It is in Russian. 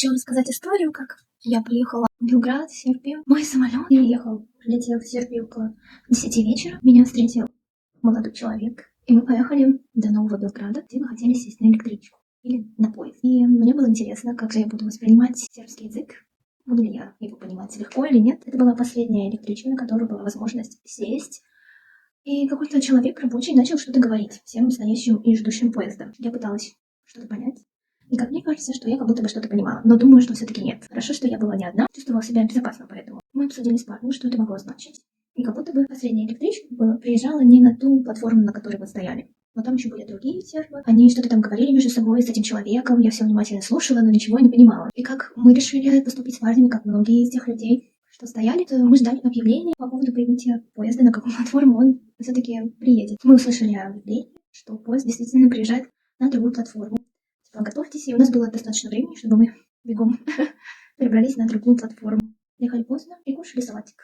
Хочу рассказать историю, как я приехала в Белград, в Сербию. Мой самолет прилетел в Сербию около 10 вечера. Меня встретил молодой человек, и мы поехали до Нового Белграда, где мы хотели сесть на электричку или на поезд. И мне было интересно, как же я буду воспринимать сербский язык, буду ли я его понимать легко или нет. Это была последняя электричка, на которую была возможность сесть. И какой-то человек рабочий начал что-то говорить всем стоящим и ждущим поезда. Я пыталась что-то понять. И как мне кажется, что я как будто бы что-то понимала, но думаю, что все-таки нет. Хорошо, что я была не одна, чувствовала себя безопасно поэтому. Мы обсудили с парнем, что это могло значить. И как будто бы последняя электричка приезжала не на ту платформу, на которой мы стояли. Но там еще были другие сербы. Они что-то там говорили между собой с этим человеком. Я все внимательно слушала, но ничего не понимала. И как мы решили поступить с парнями, как многие из тех людей, что стояли, то мы ждали объявления по поводу прибытия поезда, на какую платформу он все-таки приедет. Мы услышали объявление, что поезд действительно приезжает на другую платформу. Типа, готовьтесь, и у нас было достаточно времени, чтобы мы бегом перебрались на другую платформу. Ехали поздно и кушали салатик.